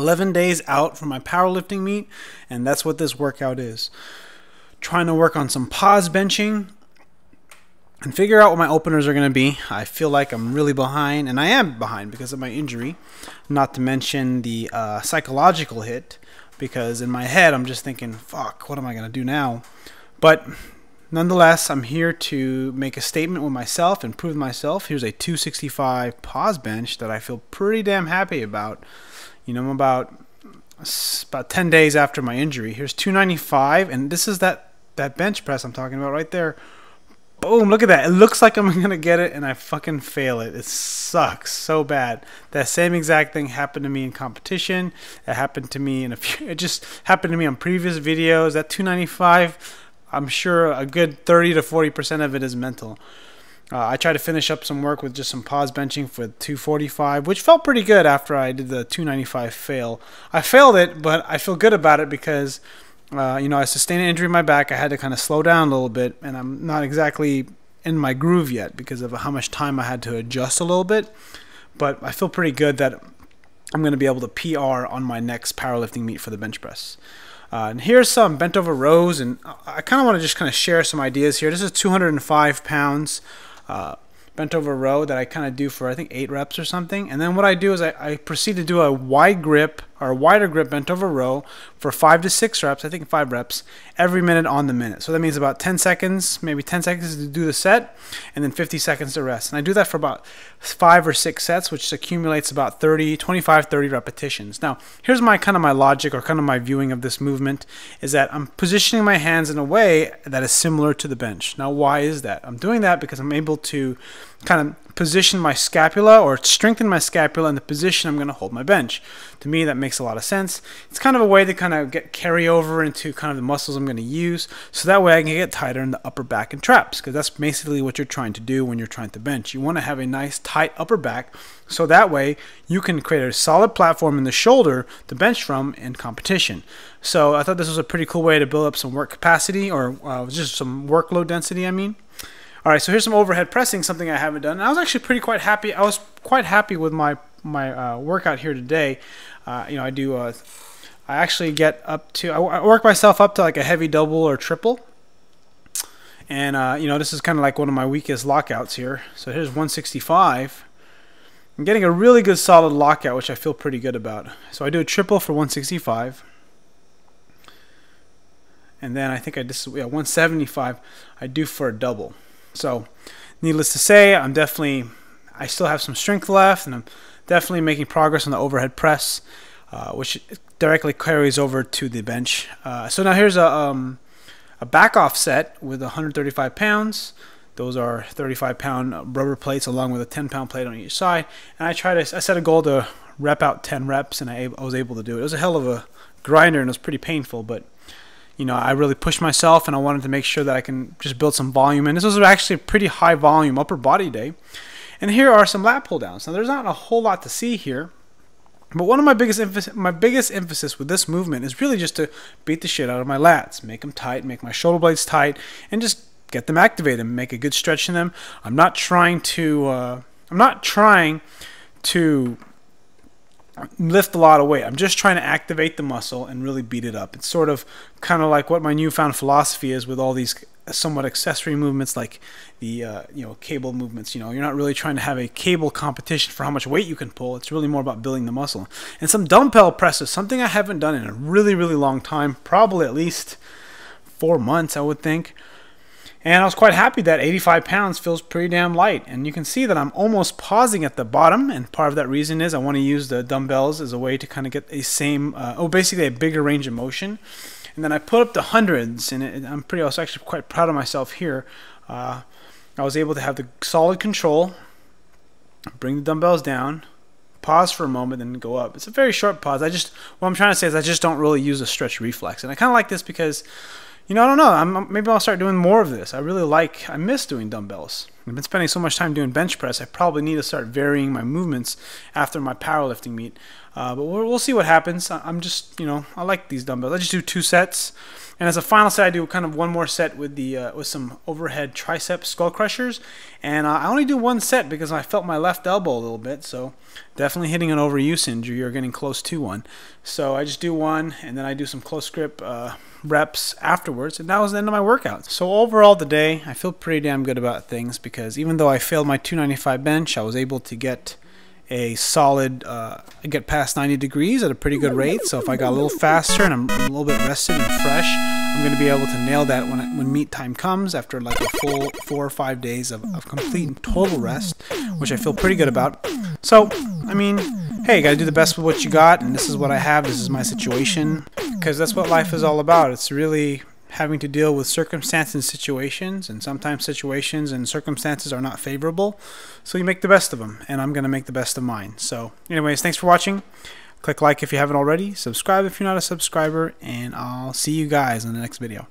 11 days out from my powerlifting meet, and that's what this workout is. Trying to work on some pause benching and figure out what my openers are going to be. I feel like I'm really behind, and I am behind because of my injury, not to mention the psychological hit, because in my head I'm just thinking, fuck, what am I going to do now? But nonetheless, I'm here to make a statement with myself and prove myself. Here's a 265 pause bench that I feel pretty damn happy about. You know, I'm about 10 days after my injury. Here's 295, and this is that bench press I'm talking about right there. Boom, look at that. It looks like I'm going to get it, and I fucking fail it. It sucks so bad. That same exact thing happened to me in competition. It happened to me it just happened to me on previous videos. That 295, I'm sure a good 30 to 40% of it is mental. I tried to finish up some work with just some pause benching for 245, which felt pretty good after I did the 295 fail. I failed it, but I feel good about it because you know, I sustained an injury in my back. I had to kind of slow down a little bit, and I'm not exactly in my groove yet because of how much time I had to adjust a little bit. But I feel pretty good that I'm going to be able to PR on my next powerlifting meet for the bench press. And here's some bent over rows, and I kind of want to just kind of share some ideas here. This is 205 pounds bent over row that I kind of do for I think 8 reps or something. And then what I do is I proceed to do a wide grip or wider grip bent over row for 5 to 6 reps, I think 5 reps, every minute on the minute. So that means about 10 seconds, maybe 10 seconds to do the set, and then 50 seconds to rest. And I do that for about 5 or 6 sets, which accumulates about 25, 30 repetitions. Now, here's my kind of my logic or kind of my viewing of this movement is that I'm positioning my hands in a way that is similar to the bench. Now, why is that? I'm doing that because I'm able to kind of position my scapula or strengthen my scapula in the position I'm going to hold my bench. To me, that makes a lot of sense. It's kind of a way to kind of carry over into kind of the muscles I'm going to use, so that way I can get tighter in the upper back and traps, because that's basically what you're trying to do when you're trying to bench. You want to have a nice tight upper back, so that way you can create a solid platform in the shoulder to bench from in competition. So I thought this was a pretty cool way to build up some work capacity, or just some workload density, I mean. All right, so here's some overhead pressing, something I haven't done. And I was actually quite happy. I was quite happy with my workout here today. You know, I actually get up to, I work myself up to like a heavy double or triple. And, you know, this is kind of like one of my weakest lockouts here. So here's 165. I'm getting a really good solid lockout, which I feel pretty good about. So I do a triple for 165. And then I think 175 I do for a double. So, needless to say, I still have some strength left, and I'm definitely making progress on the overhead press, which directly carries over to the bench. So now here's a back off set with 135 pounds. Those are 35-pound rubber plates along with a 10-pound plate on each side. And I set a goal to rep out 10 reps, and I was able to do it. It was a hell of a grinder, and it was pretty painful, but you know, I really pushed myself, and I wanted to make sure that I can just build some volume. And this was actually a pretty high volume upper body day. And here are some lat pull downs. Now, there's not a whole lot to see here, but one of my biggest emphasis with this movement is really just to beat the shit out of my lats, make them tight, make my shoulder blades tight, and just get them activated, make a good stretch in them. I'm not trying to lift a lot of weight. I'm just trying to activate the muscle and really beat it up. It's sort of kind of like what my newfound philosophy is with all these somewhat accessory movements, like the you know, cable movements. You know, you're not really trying to have a cable competition for how much weight you can pull. It's really more about building the muscle. And some dumbbell presses, something I haven't done in a really, really long time, probably at least 4 months, I would think. And I was quite happy that 85 pounds feels pretty damn light. And you can see that I'm almost pausing at the bottom. And part of that reason is I want to use the dumbbells as a way to kind of get a basically a bigger range of motion. And then I put up the hundreds, and I was actually quite proud of myself here. I was able to have the solid control, bring the dumbbells down, pause for a moment, then go up. It's a very short pause. What I'm trying to say is I just don't really use a stretch reflex. And I kind of like this because, You know, I don't know. Maybe I'll start doing more of this. I miss doing dumbbells. I've been spending so much time doing bench press. I probably need to start varying my movements after my powerlifting meet. But we'll see what happens. I'm just, I like these dumbbells. I just do 2 sets. And as a final set, I do kind of one more set with with some overhead tricep skull crushers. And I only do 1 set because I felt my left elbow a little bit. So definitely hitting an overuse injury or getting close to one. So I just do 1, and then I do some close grip reps afterwards, and that was the end of my workout. So overall today, I feel pretty damn good about things, because even though I failed my 295 bench, I was able to get a solid, get past 90 degrees at a pretty good rate. So if I got a little faster and I'm a little bit rested and fresh, I'm going to be able to nail that when meet time comes, after like a full 4 or 5 days of complete and total rest, which I feel pretty good about. So, I mean, hey, you got to do the best with what you got, and this is what I have, this is my situation, because that's what life is all about. It's really having to deal with circumstances and situations, and sometimes situations and circumstances are not favorable, so you make the best of them, and I'm going to make the best of mine. So anyways, thanks for watching. Click like if you haven't already, subscribe if you're not a subscriber, and I'll see you guys in the next video.